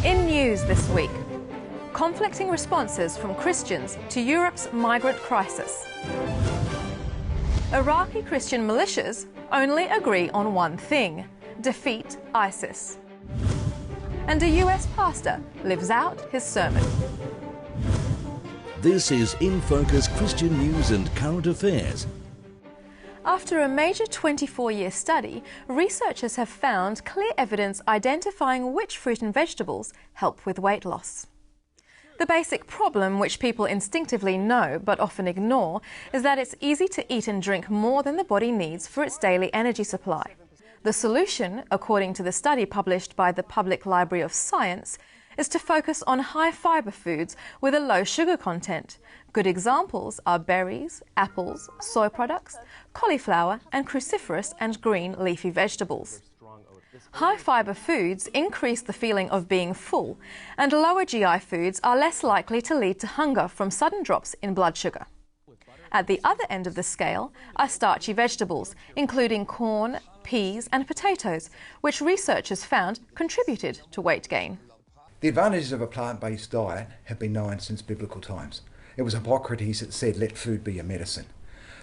In news this week, conflicting responses from Christians to Europe's migrant crisis. Iraqi Christian militias only agree on one thing: defeat ISIS. And a US pastor lives out his sermon. This is InFocus Christian News and Current Affairs. After a major 24-year study, researchers have found clear evidence identifying which fruit and vegetables help with weight loss. The basic problem, which people instinctively know but often ignore, is that it's easy to eat and drink more than the body needs for its daily energy supply. The solution, according to the study published by the Public Library of Science, is to focus on high-fibre foods with a low sugar content. Good examples are berries, apples, soy products, cauliflower, and cruciferous and green leafy vegetables. High-fibre foods increase the feeling of being full, and lower GI foods are less likely to lead to hunger from sudden drops in blood sugar. At the other end of the scale are starchy vegetables, including corn, peas, and potatoes, which researchers found contributed to weight gain. The advantages of a plant-based diet have been known since biblical times. It was Hippocrates that said, "Let food be your medicine."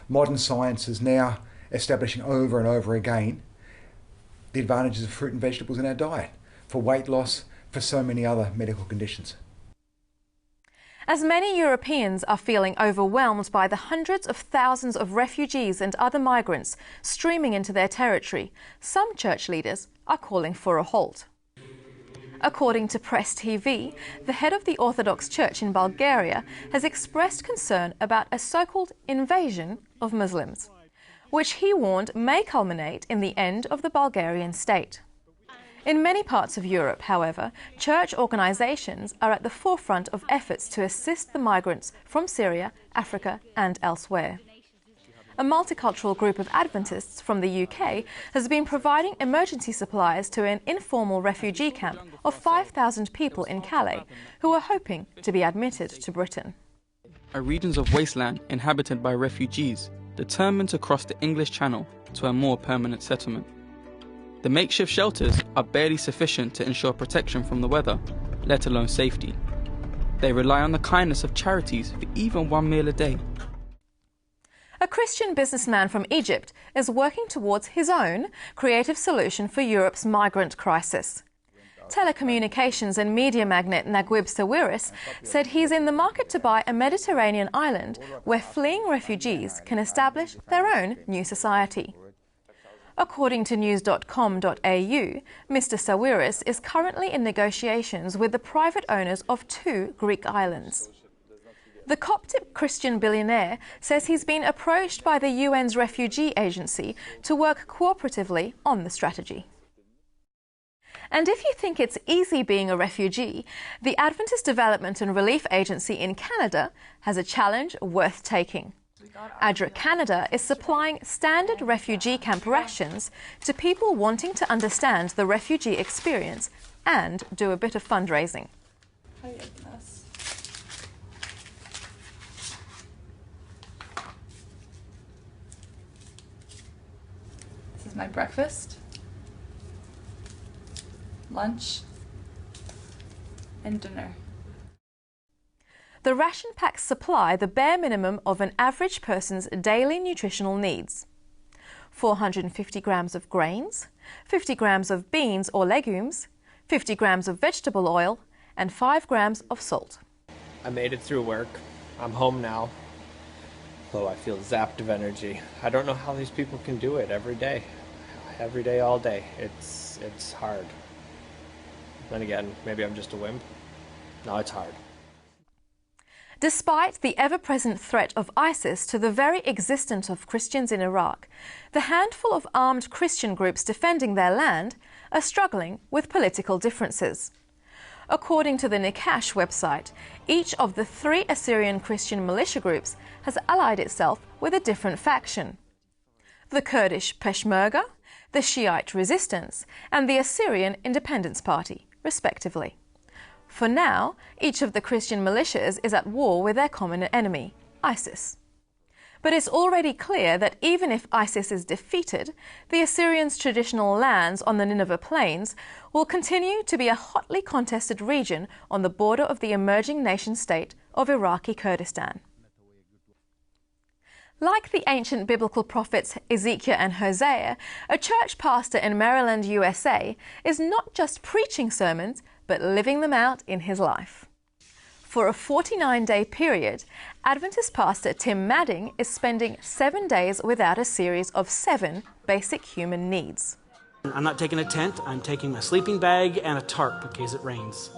Modern science is now establishing over and over again the advantages of fruit and vegetables in our diet, for weight loss, for so many other medical conditions. As many Europeans are feeling overwhelmed by the hundreds of thousands of refugees and other migrants streaming into their territory, some church leaders are calling for a halt. According to Press TV, the head of the Orthodox Church in Bulgaria has expressed concern about a so-called invasion of Muslims, which he warned may culminate in the end of the Bulgarian state. In many parts of Europe, however, church organizations are at the forefront of efforts to assist the migrants from Syria, Africa, and elsewhere. A multicultural group of Adventists from the UK has been providing emergency supplies to an informal refugee camp of 5,000 people in Calais who are hoping to be admitted to Britain. Are regions of wasteland inhabited by refugees determined to cross the English Channel to a more permanent settlement. The makeshift shelters are barely sufficient to ensure protection from the weather, let alone safety. They rely on the kindness of charities for even one meal a day. A Christian businessman from Egypt is working towards his own creative solution for Europe's migrant crisis. Telecommunications and media magnate Naguib Sawiris said he's in the market to buy a Mediterranean island where fleeing refugees can establish their own new society. According to news.com.au, Mr. Sawiris is currently in negotiations with the private owners of 2 Greek islands. The Coptic Christian billionaire says he's been approached by the UN's Refugee Agency to work cooperatively on the strategy. And if you think it's easy being a refugee, the Adventist Development and Relief Agency in Canada has a challenge worth taking. ADRA Canada is supplying standard refugee camp rations to people wanting to understand the refugee experience and do a bit of fundraising. This is my breakfast, lunch, and dinner. The ration packs supply the bare minimum of an average person's daily nutritional needs: 450 grams of grains, 50 grams of beans or legumes, 50 grams of vegetable oil, and 5 grams of salt. I made it through work. I'm home now. Though I feel zapped of energy. I don't know how these people can do it every day, all day. It's hard. Then again, maybe I'm just a wimp. No, it's hard. Despite the ever-present threat of ISIS to the very existence of Christians in Iraq, the handful of armed Christian groups defending their land are struggling with political differences. According to the Nakash website, each of the 3 Assyrian Christian militia groups has allied itself with a different faction: the Kurdish Peshmerga, the Shiite Resistance, and the Assyrian Independence Party, respectively. For now, each of the Christian militias is at war with their common enemy, ISIS. But it's already clear that even if ISIS is defeated, the Assyrians' traditional lands on the Nineveh Plains will continue to be a hotly contested region on the border of the emerging nation-state of Iraqi Kurdistan. Like the ancient biblical prophets Ezekiel and Hosea, a church pastor in Maryland, USA, is not just preaching sermons, but living them out in his life. For a 49-day period, Adventist pastor Tim Madding is spending 7 days without a series of 7 basic human needs. I'm not taking a tent, I'm taking my sleeping bag and a tarp in case it rains.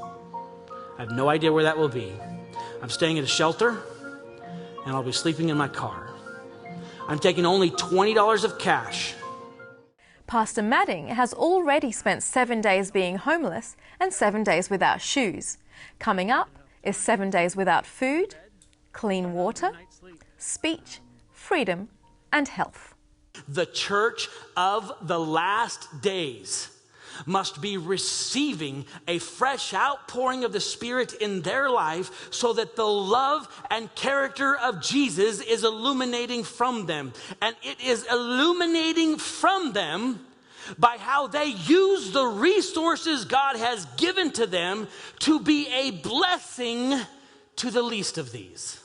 I have no idea where that will be. I'm staying at a shelter, and I'll be sleeping in my car. I'm taking only $20 of cash. Pastor Madding has already spent 7 days being homeless and 7 days without shoes. Coming up is 7 days without food, clean water, speech, freedom, and health. The church of the last days must be receiving a fresh outpouring of the Spirit in their life so that the love and character of Jesus is illuminating from them. And it is illuminating from them by how they use the resources God has given to them to be a blessing to the least of these.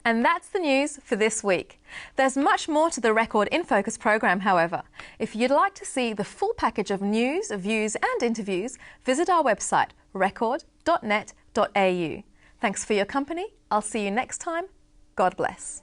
And that's the news for this week. There's much more to the Record InFocus program, however. If you'd like to see the full package of news, views and interviews, visit our website record.net.au. Thanks for your company. I'll see you next time. God bless.